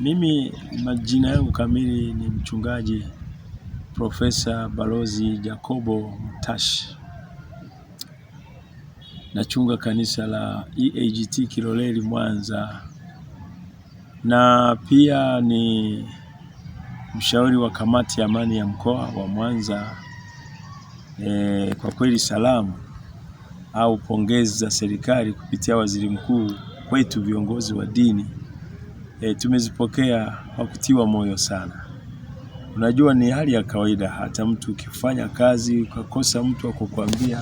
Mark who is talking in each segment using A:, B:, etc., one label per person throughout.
A: Mimi majina yangu kamili ni mchungaji Profesa Balozi Jacobo Mtashi. Nachunga kanisa la EAGT Kiloleli Mwanza, na pia ni mshauri wa kamati ya amani ya mkoa wa Mwanza. Kwa kweli salamu au pongezi za serikali kupitia waziri mkuu kwetu viongozi wa dini tumezipokea kwa kutiwa moyo sana. Unajua ni hali ya kawaida, hata mtu ukifanya kazi ukakosa mtu wa kukuambia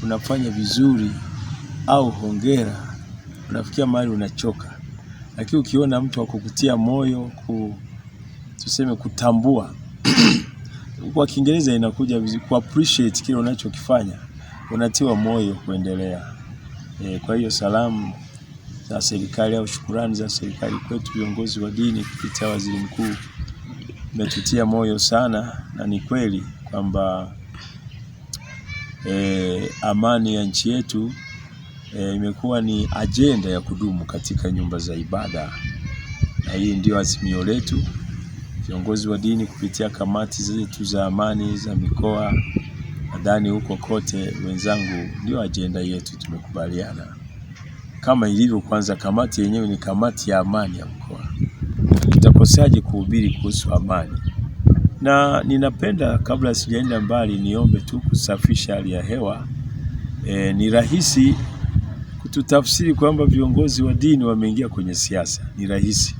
A: unafanya vizuri au hongera, unafikia mahali unachoka. Lakini ukiona mtu wa kukutia moyo, tuseme kutambua kwa Kiingereza inakuja vizuri, ku appreciate kile unachokifanya, unatiwa moyo kuendelea. Kwa hiyo salamu za serikali au shukrani za serikali kwetu viongozi wa dini kupitia waziri mkuu umetutia moyo sana, na ni kweli kwamba amani ya nchi yetu imekuwa ni ajenda ya kudumu katika nyumba za ibada, na hii ndio azimio letu viongozi wa dini kupitia kamati zetu za amani za mikoa. Nadhani huko kote wenzangu, ndio ajenda yetu tumekubaliana. Kama ilivyo kwanza kamati yenyewe ni kamati ya amani ya mkoa, tutakosaje kuhubiri kuhusu amani? Na ninapenda kabla sijaenda mbali niombe tu kusafisha hali ya hewa. Ni rahisi kututafsiri kwamba viongozi wa dini wameingia kwenye siasa. Ni rahisi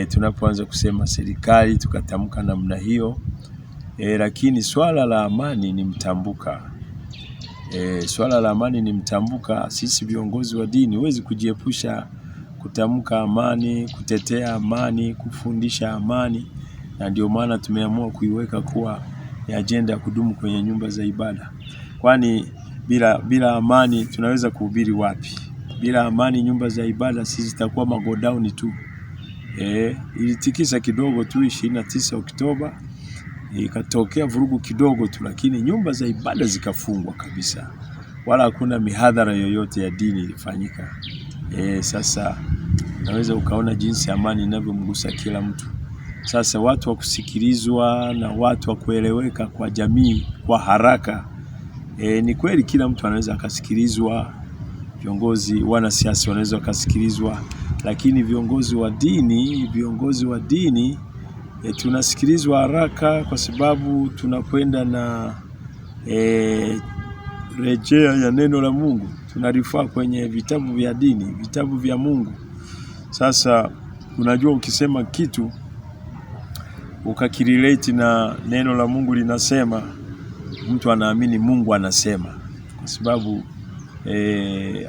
A: tunapoanza kusema serikali tukatamka namna hiyo, lakini swala la amani ni mtambuka. Swala la amani ni mtambuka. Sisi viongozi wa dini huwezi kujiepusha kutamka amani, kutetea amani, kufundisha amani, na ndio maana tumeamua kuiweka kuwa ni ajenda ya kudumu kwenye nyumba za ibada. Kwani bila amani tunaweza kuhubiri wapi? Bila amani nyumba za ibada sisi zitakuwa magodown tu. Ilitikisa kidogo tu 29 Oktoba, ikatokea vurugu kidogo tu, lakini nyumba za ibada zikafungwa kabisa. Wala hakuna mihadhara yoyote ya dini ilifanyika. Sasa naweza ukaona jinsi amani inavyomgusa kila mtu. Sasa watu wa kusikilizwa na watu wa kueleweka kwa jamii kwa haraka. Ni kweli kila mtu anaweza akasikilizwa, viongozi wanasiasa wanaweza wakasikilizwa, lakini viongozi wa dini tunasikilizwa haraka kwa sababu tunakwenda na rejea ya neno la Mungu. Tunarifaa kwenye vitabu vya dini, vitabu vya Mungu. Sasa unajua ukisema kitu ukakirelate na neno la Mungu linasema, mtu anaamini Mungu anasema, kwa sababu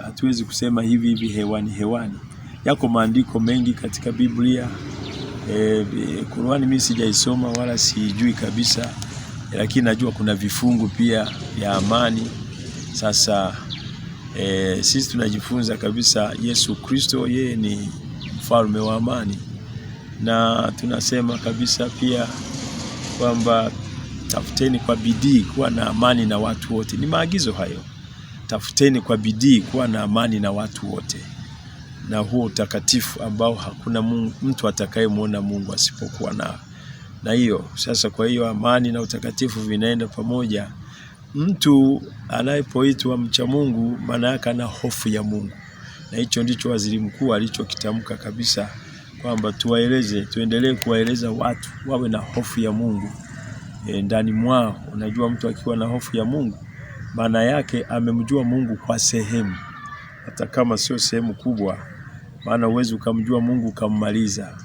A: hatuwezi kusema hivi hewani. Yako maandiko mengi katika Biblia. Qur'ani mimi sijaisoma wala sijui kabisa, lakini najua kuna vifungu pia vya amani. Sasa sisi tunajifunza kabisa Yesu Kristo yeye ni mfalme wa amani, na tunasema kabisa pia kwamba tafuteni kwa bidii kuwa na amani na watu wote. Ni maagizo hayo. Tafuteni kwa bidii kuwa na amani na watu wote, na huo utakatifu ambao hakuna mtu atakayemuona Mungu asipokuwa na hiyo. Sasa kwa hiyo amani na utakatifu vinaenda pamoja. Mtu anayepoitwa mcha Mungu maana yake ana hofu ya Mungu, na hicho ndicho waziri mkuu alichokitamka kabisa, kwamba tuendelee kuwaeleza watu wawe na hofu ya Mungu ndani mwao. Unajua mtu akiwa na hofu ya Mungu maana yake amemjua Mungu kwa sehemu, hata kama sio sehemu kubwa, maana uwezi ukamjua Mungu ukammaliza.